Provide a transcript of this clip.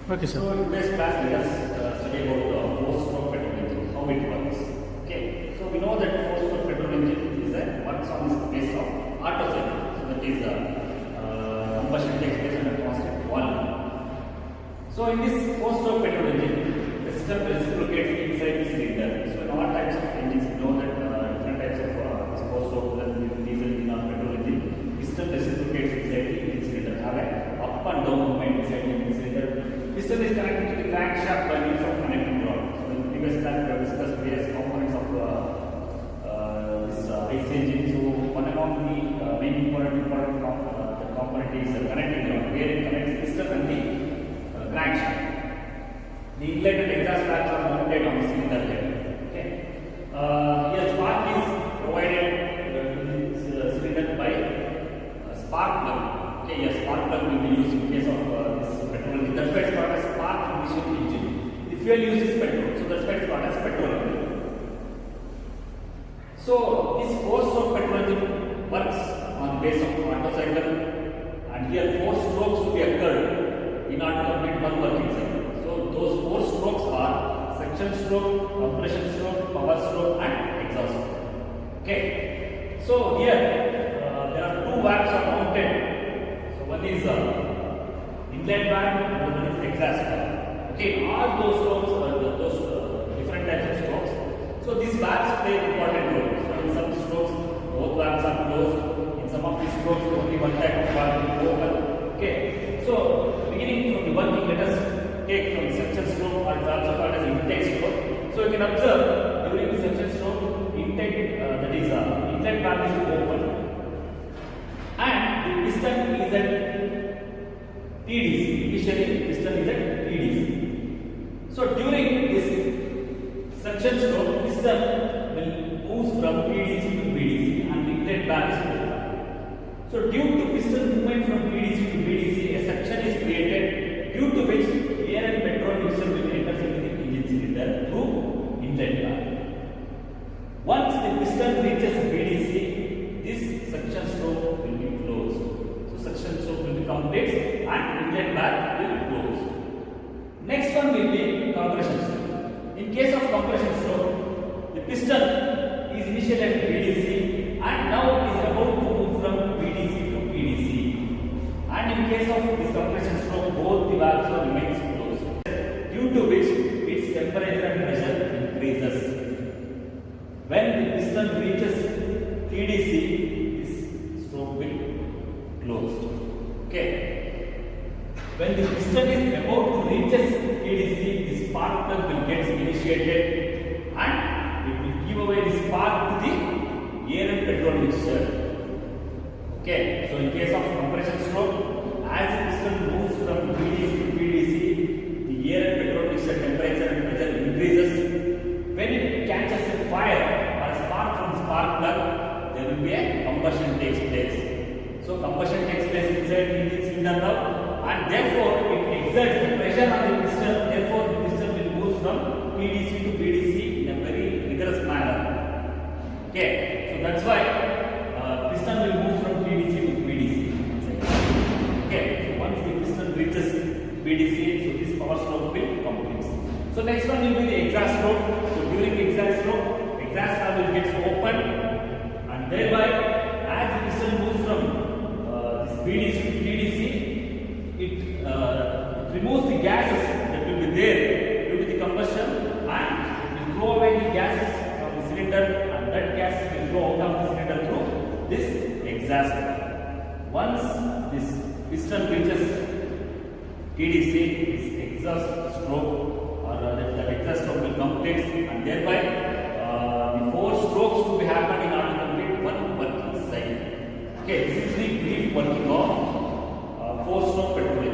Okay, sir. So in today's class, let us study about four-stroke petrol engine, how it works. Okay. So we know that four-stroke petrol engine is a works on the base of Otto cycle. So that is combustion takes place at a constant volume. So in this four-stroke petrol engine, the system reciprocates inside the cylinder. So in all types of engines, we know that different types of this four-stroke diesel engine or petrol engine, system reciprocates inside the engine cylinder. Have a up and down movement inside the engine cylinder. Piston is connected to the crankshaft by means of connecting rod. So in the previous class we have discussed various components of this IC engine. So one among the main important component is the connecting rod, where it connects piston and the crankshaft. The inlet and exhaust valves are mounted on the cylinder head. Okay. Here spark is provided to the cylinder by spark plug. Okay, yes, spark plug will be used in case of this petrol engine. That's why it's called as spark ignition engine. The fuel used is petrol, so that's why it's called as petrol engine. So this four-stroke petrol engine works on the base of Otto cycle, and here four strokes will be occurred in order to complete one working cycle. So those four strokes are suction stroke, compression stroke, power stroke, and exhaust stroke. Okay. So here there are two valves are mounted. One is inlet valve and one is exhaust valve. Okay, all those strokes are those different types of strokes. So these valves play an important role. So in some strokes, both valves are closed. In some of these strokes, only one type of valve will open. Okay, so beginning from the working, let us take from the suction stroke, or it's also called as intake stroke. So you can observe during the suction stroke, intake that is inlet valve is open. And the piston is at TDC. Initially, piston is at TDC. So during this suction stroke, piston will move from TDC to BDC, and the inlet valve is open. So due to piston movement from TDC to BDC, a suction is created, due to which air and petrol mixture will enter into the engine cylinder through inlet valve. Once the piston reaches BDC, this suction stroke will be closed. So suction stroke will be complete and inlet valve will close. Next one will be compression stroke. In case of compression stroke, the piston is initially at BDC and now it is about to move from BDC to PDC. And in case of this compression stroke, both the valves will remain closed, due to which its temperature and pressure increases. When the piston reaches TDC, this stroke will close. Okay. When the piston is about to reach TDC, the spark plug will get initiated and it will give away the spark to the air and petrol mixture. Okay. So in case of compression stroke, as the piston moves from BDC to PDC, the air and petrol mixture temperature and pressure increases. When it catches a fire or a spark from the spark plug, there will be a combustion takes place. So combustion takes place inside the engine cylinder now, and therefore it exerts the pressure on the piston. Therefore the piston will move from PDC to BDC in a very rigorous manner. Okay, so that's why piston will move from PDC to BDC. Okay, so once the piston reaches BDC, so this power stroke will complete. So next one will be the exhaust stroke. So during the exhaust stroke, exhaust valve gets open, and thereby as the piston moves from this BDC to TDC, it removes the gases that will be there due to the combustion, and it will throw away the gases from the cylinder, and that gas will flow out of the cylinder through this exhaust valve. Once this piston reaches TDC, this exhaust stroke that exhaust stroke will complete, and thereby the four strokes will be happening in order to complete one working cycle. Okay, this is the brief working of four-stroke petrol